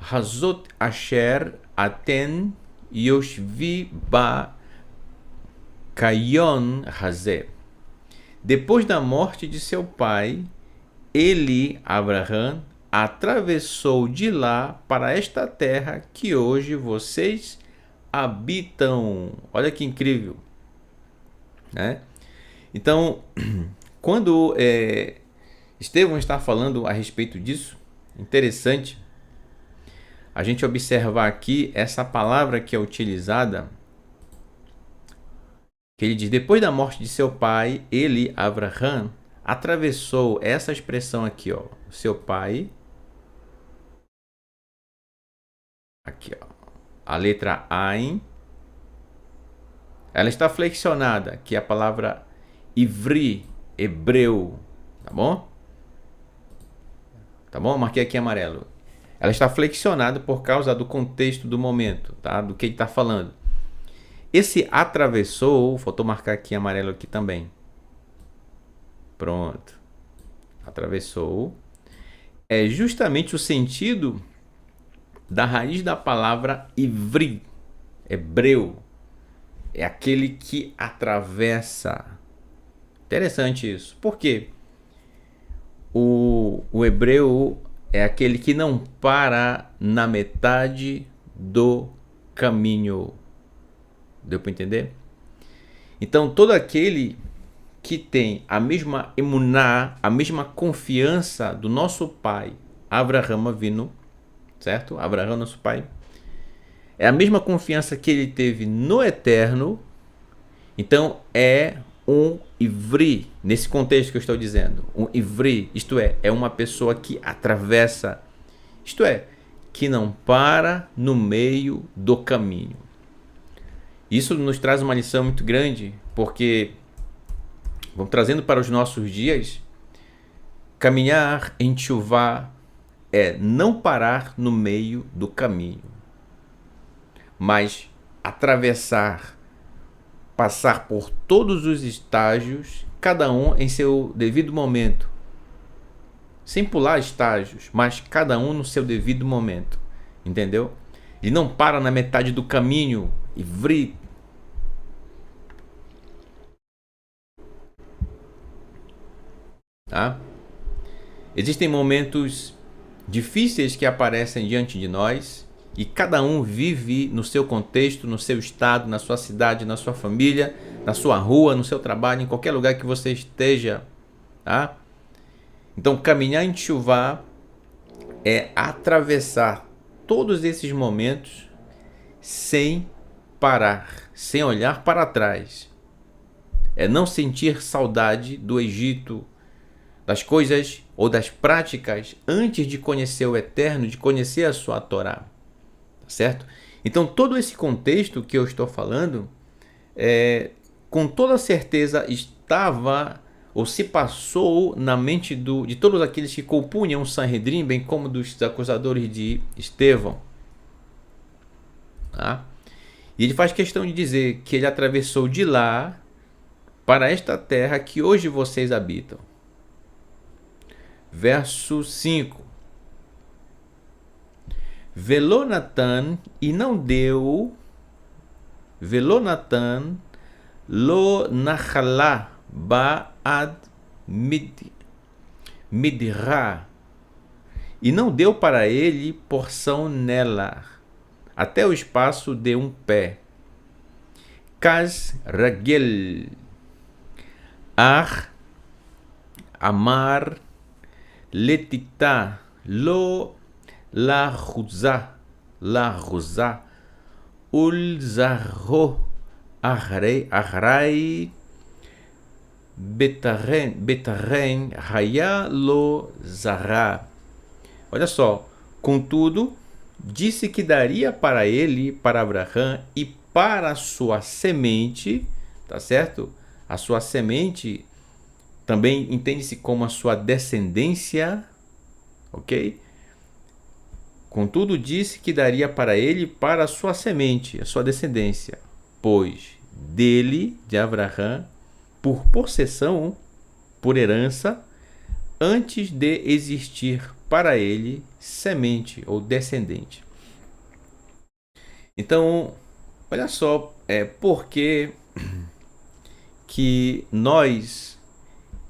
Hazot Asher Aten Yoshvi Ba Kayon Hazé. Depois da morte de seu pai, ele, Abraham, atravessou de lá para esta terra que hoje vocês habitam. Olha que incrível, né? Então, quando Estevão está falando a respeito disso, interessante a gente observar aqui essa palavra que é utilizada, que ele diz: depois da morte de seu pai, ele, Abraham, atravessou. Essa expressão aqui, ó, seu pai, aqui, ó, a letra Ain, ela está flexionada, que é a palavra ivri, hebreu, tá bom? Tá bom? Marquei aqui em amarelo. Ela está flexionada por causa do contexto do momento, tá? Do que ele está falando. Esse atravessou, faltou marcar aqui em amarelo aqui também. Pronto. Atravessou. É justamente o sentido da raiz da palavra ivri, hebreu. É aquele que atravessa. Interessante isso. Por quê? O hebreu é aquele que não para na metade do caminho. Deu para entender? Então, todo aquele que tem a mesma emuná, a mesma confiança do nosso pai, Abraham Avinu, certo? Abraão, nosso pai, é a mesma confiança que ele teve no eterno. Então, é um ivri, nesse contexto que eu estou dizendo, um ivri, isto é uma pessoa que atravessa, isto é, que não para no meio do caminho. Isso nos traz uma lição muito grande, porque, vamos trazendo para os nossos dias, caminhar em Teshuvá é não parar no meio do caminho, mas atravessar, passar por todos os estágios, cada um em seu devido momento, sem pular estágios, mas cada um no seu devido momento, entendeu? Ele não para na metade do caminho e vri. Tá? Existem momentos difíceis que aparecem diante de nós e cada um vive no seu contexto, no seu estado, na sua cidade, na sua família, na sua rua, no seu trabalho, em qualquer lugar que você esteja, tá? Então, caminhar em Teshuvá é atravessar todos esses momentos sem parar, sem olhar para trás. É não sentir saudade do Egito, das coisas ou das práticas antes de conhecer o Eterno, de conhecer a sua Torá. Certo? Então, todo esse contexto que eu estou falando, com toda certeza estava ou se passou na mente de todos aqueles que compunham o Sanhedrin, bem como dos acusadores de Estevão. Tá? E ele faz questão de dizer que ele atravessou de lá para esta terra que hoje vocês habitam. Verso 5. Velô Natan, e não deu, Velô Natan, lo nachalá ba'ad midrah, e não deu para ele porção nela, até o espaço de um pé. Kaz ragel, ar, amar, letitá, lo lahuzá, ulzarro, arrai, betaren, raya lo zará. Olha só, contudo, disse que daria para ele, para Abraão e para a sua semente, tá certo? A sua semente também entende-se como a sua descendência, ok? Contudo, disse que daria para ele, para a sua semente, a sua descendência, pois dele, de Abraão, por possessão, por herança, antes de existir para ele semente ou descendente. Então, olha só, por que nós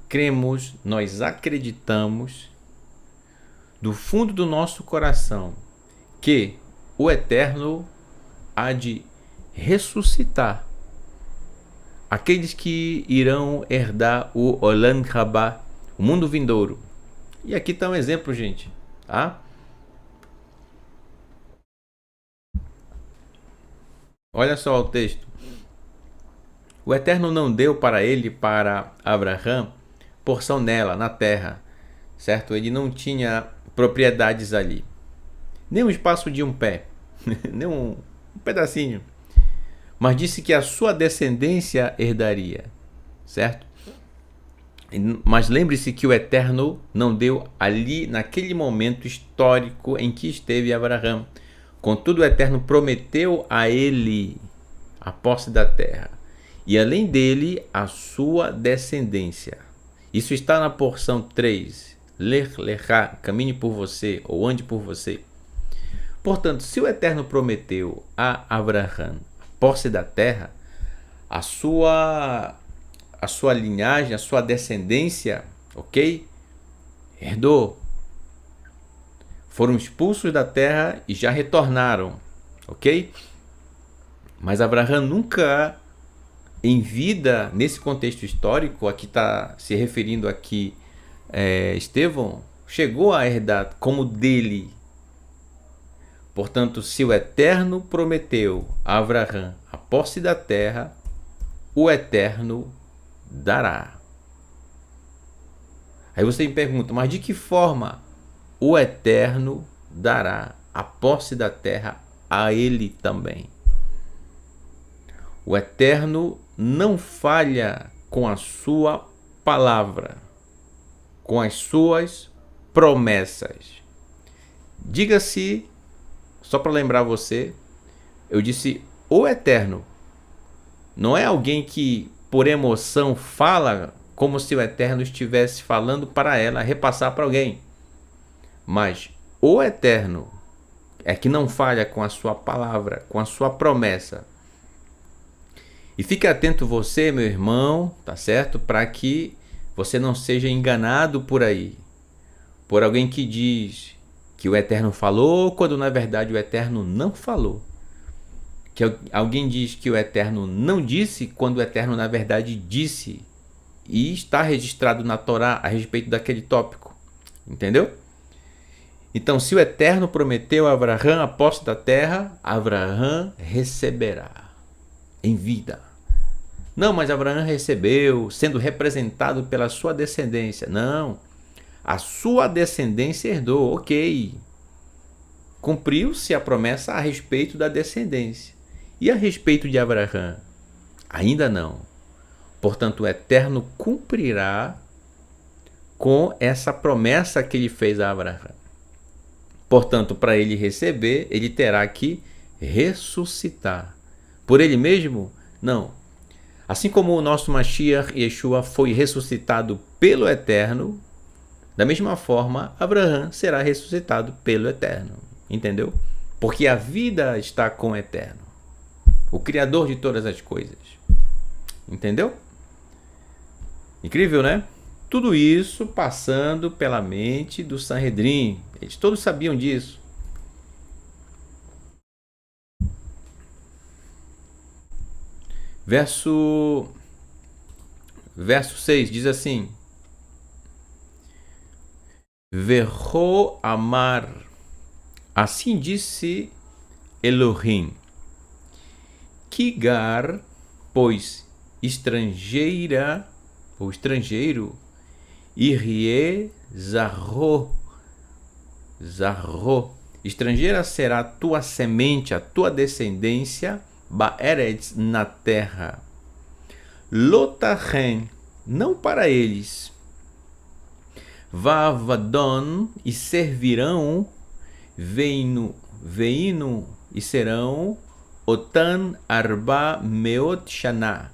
cremos, nós acreditamos do fundo do nosso coração que o Eterno há de ressuscitar aqueles que irão herdar o Olam Rabá, o mundo vindouro. E aqui está um exemplo, gente. Tá? Olha só o texto. O Eterno não deu para ele, para Abraão, porção nela, na terra. Certo? Ele não tinha propriedades ali. Nem um espaço de um pé. Nem um pedacinho. Mas disse que a sua descendência herdaria. Certo? Mas lembre-se que o Eterno não deu ali, naquele momento histórico em que esteve Abraão. Contudo, o Eterno prometeu a ele a posse da terra. E além dele, a sua descendência. Isso está na porção 3. Lech lechá, caminhe por você, ou ande por você. Portanto, se o Eterno prometeu a Abraão a posse da terra, a sua linhagem, a sua descendência, ok? Herdou. Foram expulsos da terra e já retornaram, ok? Mas Abraão nunca, em vida, nesse contexto histórico, aqui está se referindo aqui Estevão, chegou a herdar como dele. Portanto, se o Eterno prometeu a Abraão a posse da terra, o Eterno dará. Aí você me pergunta, mas de que forma o Eterno dará a posse da terra a ele também? O Eterno não falha com a sua palavra, com as suas promessas. Diga-se, só para lembrar você, eu disse o Eterno. Não é alguém que por emoção fala como se o Eterno estivesse falando para ela, repassar para alguém. Mas o Eterno é que não falha com a sua palavra, com a sua promessa. E fique atento você, meu irmão, tá certo? Para que você não seja enganado por aí, por alguém que diz que o Eterno falou, quando na verdade o Eterno não falou. Que alguém diz que o Eterno não disse, quando o Eterno na verdade disse. E está registrado na Torá a respeito daquele tópico. Entendeu? Então, se o Eterno prometeu a Abraão a posse da terra, Abraão receberá em vida. Não, mas Abraão recebeu, sendo representado pela sua descendência. Não, a sua descendência herdou, ok. Cumpriu-se a promessa a respeito da descendência. E a respeito de Abraão? Ainda não. Portanto, o Eterno cumprirá com essa promessa que ele fez a Abraão. Portanto, para ele receber, ele terá que ressuscitar. Por ele mesmo? Não. Assim como o nosso Mashiach Yeshua foi ressuscitado pelo Eterno, da mesma forma, Abraão será ressuscitado pelo Eterno. Entendeu? Porque a vida está com o Eterno, o Criador de todas as coisas. Entendeu? Incrível, né? Tudo isso passando pela mente do Sanhedrin. Eles todos sabiam disso. Verso 6 diz assim: Verro amar, assim disse Elohim, Kigar, pois estrangeira ou estrangeiro, Irie Zarro, estrangeira será tua semente, a tua descendência, Baeretz, na terra. Lotachen, não para eles. Vavadon, e servirão, veino, e serão, Otan arba meot shana,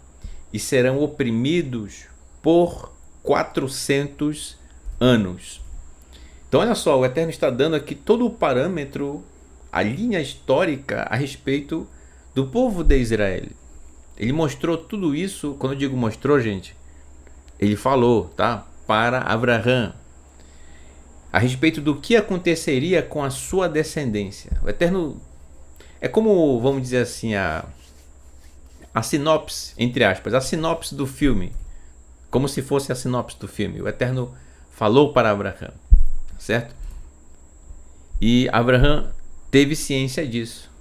e serão oprimidos por 400 anos. Então olha só, o Eterno está dando aqui todo o parâmetro, a linha histórica a respeito do povo de Israel. Ele mostrou tudo isso. Quando eu digo mostrou, gente, ele falou, tá? Para Abraão, a respeito do que aconteceria com a sua descendência. O Eterno é como, vamos dizer assim, a sinopse, entre aspas, a sinopse do filme, como se fosse a sinopse do filme. O Eterno falou para Abraão, certo? E Abraão teve ciência disso,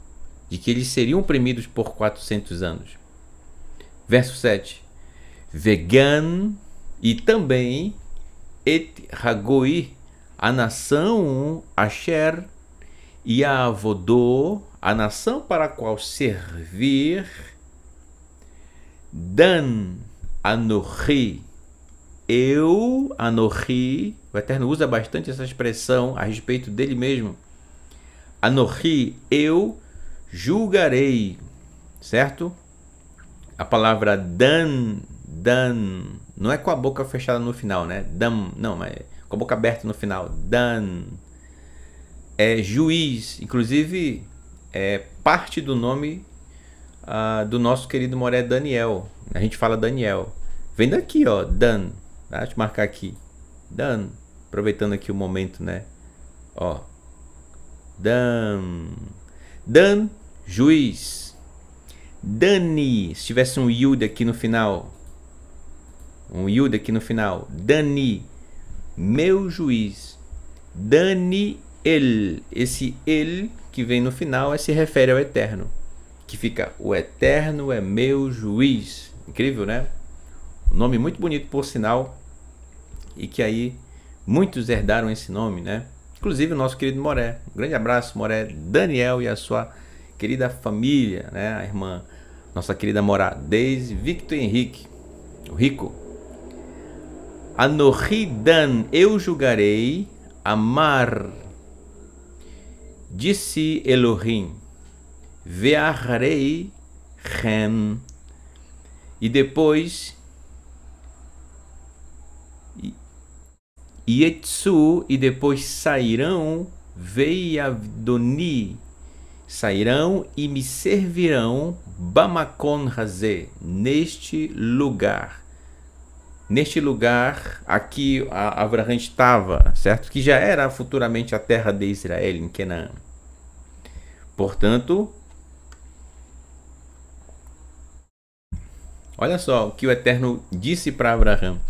de que eles seriam oprimidos por 400 anos. Verso 7. Vegan, e também et Hagoi, a nação Asher, e a Avodô, a nação para a qual servir, Dan, Anochi, eu, Anochi, o Eterno usa bastante essa expressão a respeito dele mesmo. Anochi, eu julgarei, certo? A palavra Dan, não é com a boca fechada no final, né? Dam, não, mas com a boca aberta no final. Dan é juiz, inclusive é parte do nome do nosso querido Moré Daniel. A gente fala Daniel. Vem daqui, ó, Dan. Deixa eu marcar aqui. Dan, aproveitando aqui o momento, né? Ó, Dan, juiz. Dani, se tivesse um Yud aqui no final. Dani, meu juiz. Dani, el. Esse el que vem no final se refere ao Eterno. Que fica, o Eterno é meu juiz. Incrível, né? Um nome muito bonito, por sinal. E que aí muitos herdaram esse nome, né? Inclusive o nosso querido Moré. Um grande abraço, Moré Daniel e a sua querida família, né? A irmã, nossa querida Morá, Deise, Victor Henrique, o Rico. Anochi Dan, eu julgarei, amar, disse Elohim, ve'arei chem, e depois Yetsu, e depois sairão, veiavdoni, sairão e me servirão, Bamakon Hazé, neste lugar. Neste lugar, aqui Abraão estava, certo? Que já era futuramente a terra de Israel, em Canaã. Portanto, olha só o que o Eterno disse para Abraão.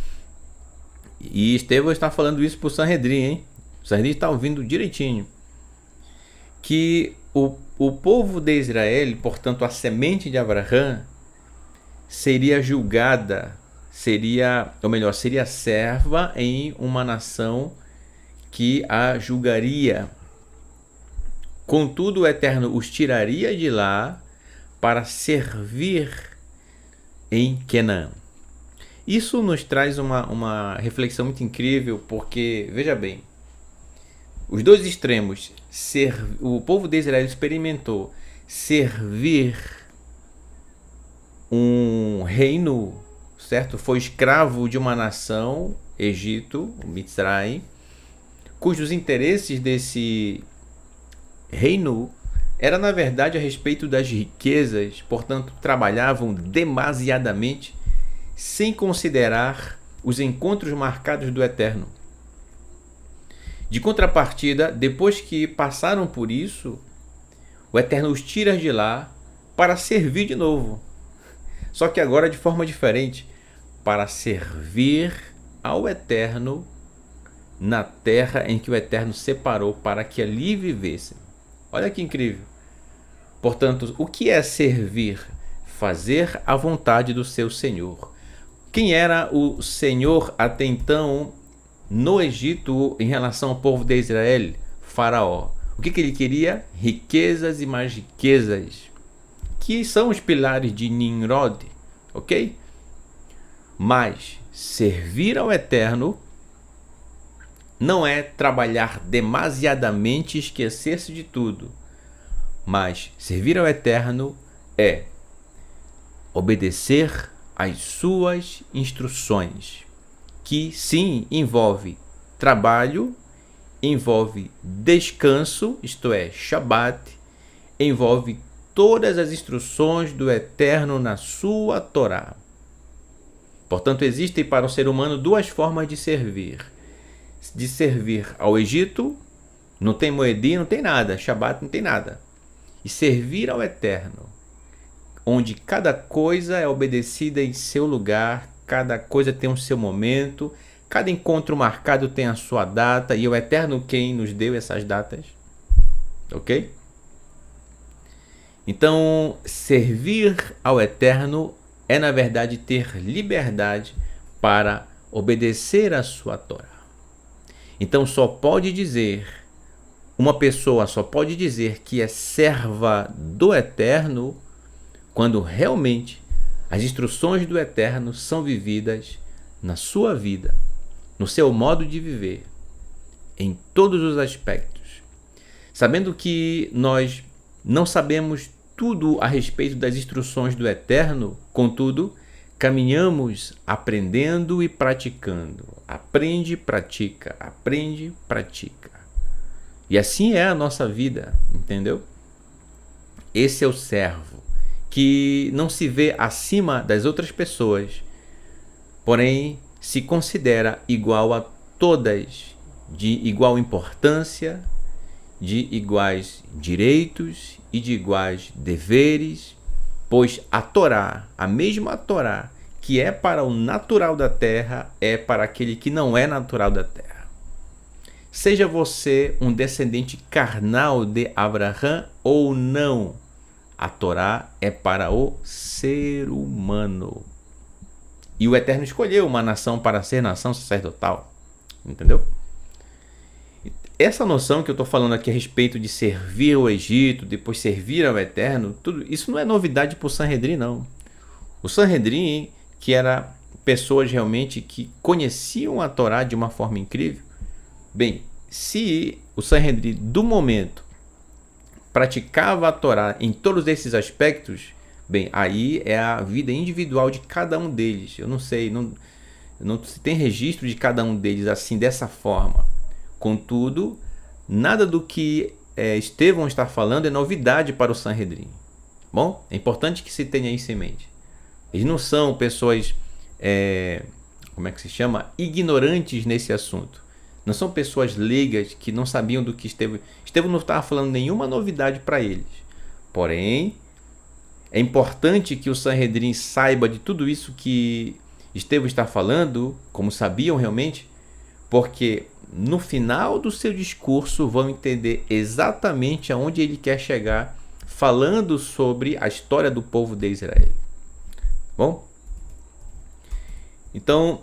E Estevão está falando isso para o Sanhedrin, hein? O Sanhedrin está ouvindo direitinho. Que o povo de Israel, portanto a semente de Abraão, seria julgada, seria serva em uma nação que a julgaria. Contudo, o Eterno os tiraria de lá para servir em Canaã. Isso nos traz uma reflexão muito incrível, porque, veja bem, os dois extremos, o povo de Israel experimentou servir um reino, certo? Foi escravo de uma nação, Egito, o Mitzrayim, cujos interesses desse reino era na verdade a respeito das riquezas, portanto trabalhavam demasiadamente sem considerar os encontros marcados do Eterno. De contrapartida, depois que passaram por isso, o Eterno os tira de lá para servir de novo. Só que agora de forma diferente, para servir ao Eterno na terra em que o Eterno separou para que ali vivessem. Olha que incrível. Portanto, o que é servir? Fazer a vontade do seu Senhor. Quem era o Senhor até então no Egito em relação ao povo de Israel? Faraó. O que ele queria? Riquezas e mais riquezas, que são os pilares de Nimrod, ok? Mas servir ao Eterno não é trabalhar demasiadamente e esquecer-se de tudo, mas servir ao Eterno é obedecer às suas instruções, que sim envolve trabalho, envolve descanso, isto é, Shabat, envolve todas as instruções do Eterno na sua Torá. Portanto, existem para o ser humano duas formas de servir. De servir ao Egito, não tem moedinha, não tem nada, Shabat não tem nada. E servir ao Eterno, onde cada coisa é obedecida em seu lugar, cada coisa tem o seu momento, cada encontro marcado tem a sua data, e é o Eterno quem nos deu essas datas. Ok? Então, servir ao Eterno é, na verdade, ter liberdade para obedecer a sua Torá. Então, uma pessoa só pode dizer que é serva do Eterno quando realmente as instruções do Eterno são vividas na sua vida, no seu modo de viver, em todos os aspectos. Sabendo que nós não sabemos tudo a respeito das instruções do Eterno, contudo, caminhamos aprendendo e praticando. Aprende, pratica, aprende, pratica. E assim é a nossa vida, entendeu? Esse é o servo, que não se vê acima das outras pessoas, porém se considera igual a todas, de igual importância, de iguais direitos e de iguais deveres, pois a Torá, a mesma Torá, que é para o natural da terra, é para aquele que não é natural da terra. Seja você um descendente carnal de Abraão ou não, a Torá é para o ser humano. E o Eterno escolheu uma nação para ser nação sacerdotal. Entendeu? Essa noção que eu estou falando aqui a respeito de servir ao Egito, depois servir ao Eterno, tudo isso não é novidade para o Sanhedrin, não. O Sanhedrin, que era pessoas realmente que conheciam a Torá de uma forma incrível. Bem, se o Sanhedrin do momento praticava a Torá em todos esses aspectos, bem, aí é a vida individual de cada um deles. Eu não sei, não se tem registro de cada um deles assim, dessa forma. Contudo, nada do que Estevão está falando é novidade para o Sanhedrin. Bom, é importante que se tenha isso em mente. Eles não são pessoas, ignorantes nesse assunto. Não são pessoas leigas que não sabiam do que Estevão não estava falando nenhuma novidade para eles. Porém, é importante que o Sanhedrin saiba de tudo isso que Estevão está falando, como sabiam realmente, porque no final do seu discurso vão entender exatamente aonde ele quer chegar, falando sobre a história do povo de Israel. Bom? Então,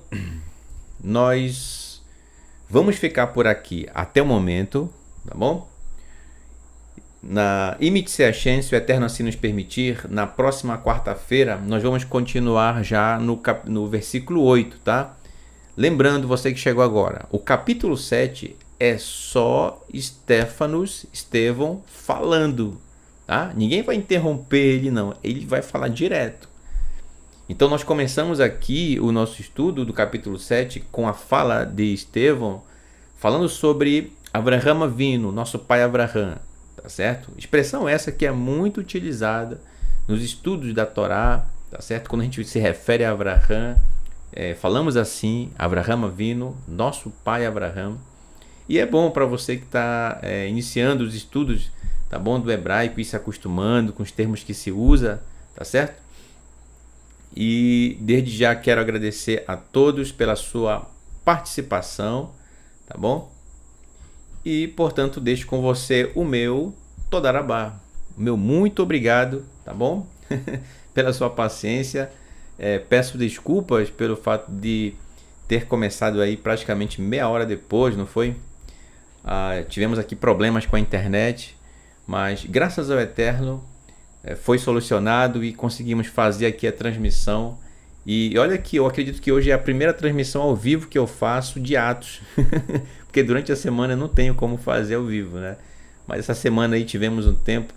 nós vamos ficar por aqui até o momento, tá bom? Na Imitse Hashem, se o Eterno assim nos permitir, na próxima quarta-feira, nós vamos continuar já no versículo 8, tá? Lembrando, você que chegou agora, o capítulo 7 é só Estevão falando. tá? Ninguém vai interromper ele, não. Ele vai falar direto. Então nós começamos aqui o nosso estudo do capítulo 7 com a fala de Estevão, falando sobre Avraham Avinu, nosso pai Avraham, tá certo? Expressão essa que é muito utilizada nos estudos da Torá, tá certo? Quando a gente se refere a Avraham, falamos assim, Avraham Avinu, nosso pai Avraham. E é bom para você que está iniciando os estudos, tá bom, do hebraico, e se acostumando com os termos que se usa, tá certo? E desde já quero agradecer a todos pela sua participação, tá bom? E portanto deixo com você o meu Todarabá, o meu muito obrigado, tá bom? Pela sua paciência. Peço desculpas pelo fato de ter começado aí praticamente meia hora depois, não foi? Tivemos aqui problemas com a internet, mas graças ao Eterno foi solucionado e conseguimos fazer aqui a transmissão. E olha que eu acredito que hoje é a primeira transmissão ao vivo que eu faço de Atos, porque durante a semana eu não tenho como fazer ao vivo, né? Mas essa semana aí tivemos um tempo,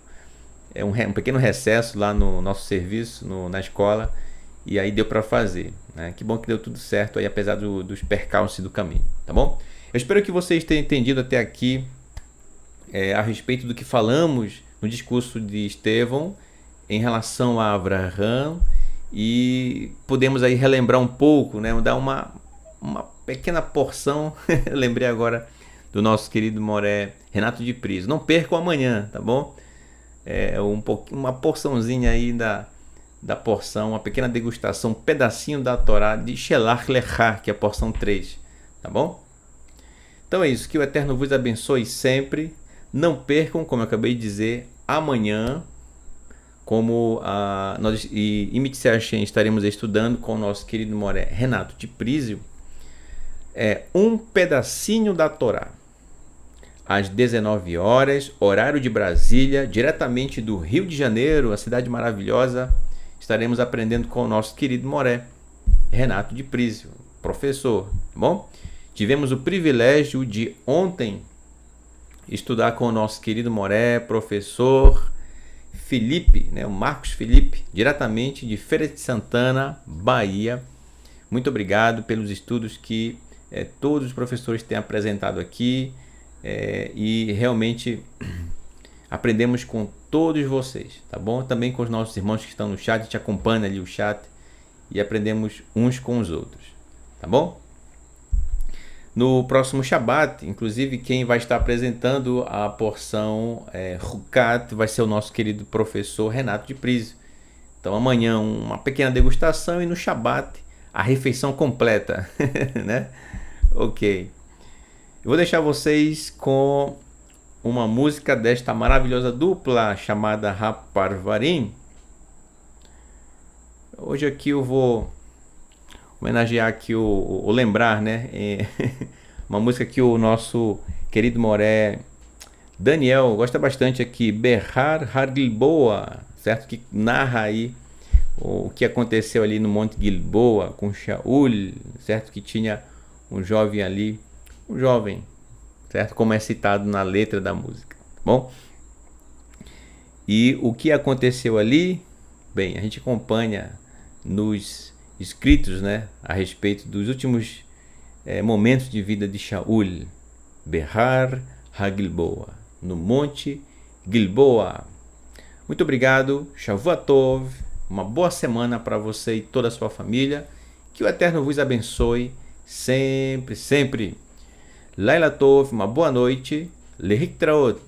um pequeno recesso lá no nosso serviço, na escola, e aí deu para fazer, né? Que bom que deu tudo certo aí, apesar dos percalços do caminho, tá bom? Eu espero que vocês tenham entendido até aqui a respeito do que falamos no discurso de Estevão em relação a Avraham, e podemos aí relembrar um pouco, né? Dar uma pequena porção. Lembrei agora do nosso querido Moré Renato de Priso. Não percam amanhã, tá bom? Uma porçãozinha aí da porção, uma pequena degustação, um pedacinho da Torá de Shelach Lechá, que é a porção 3, tá bom? Então é isso, que o Eterno vos abençoe sempre. Não percam, como eu acabei de dizer, amanhã, como nós e Mitzvah Hashem estaremos estudando com o nosso querido Moré Renato de Prísio, um pedacinho da Torá, às 19 horas, horário de Brasília, diretamente do Rio de Janeiro, a cidade maravilhosa. Estaremos aprendendo com o nosso querido Moré Renato de Prísio, professor, tá bom? Tivemos o privilégio de ontem estudar com o nosso querido Moré, professor Felipe, né, o Marcos Felipe, diretamente de Feira de Santana, Bahia. Muito obrigado pelos estudos que todos os professores têm apresentado aqui, e realmente aprendemos com todos vocês, tá bom? Também com os nossos irmãos que estão no chat, a gente acompanha ali o chat e aprendemos uns com os outros, tá bom? No próximo Shabat, inclusive, quem vai estar apresentando a porção Hukat vai ser o nosso querido professor Renato de Prísio. Então amanhã uma pequena degustação e no Shabat a refeição completa, né? Ok. Eu vou deixar vocês com uma música desta maravilhosa dupla chamada Raparvarim. Hoje aqui eu vou homenagear aqui o lembrar, né? Uma música que o nosso querido Moré Daniel gosta bastante aqui, Berrar Har Gilboa, certo? Que narra aí o que aconteceu ali no Monte Gilboa com Shaul, certo? Que tinha um jovem ali, certo? Como é citado na letra da música, tá bom? E o que aconteceu ali, bem, a gente acompanha nos escritos, né, a respeito dos últimos momentos de vida de Shaul, Berrar HaGilboa, no Monte Gilboa. Muito obrigado, Shavua Tov, uma boa semana para você e toda a sua família, que o Eterno vos abençoe sempre, sempre. Laila Tov, uma boa noite, Lehiktraot.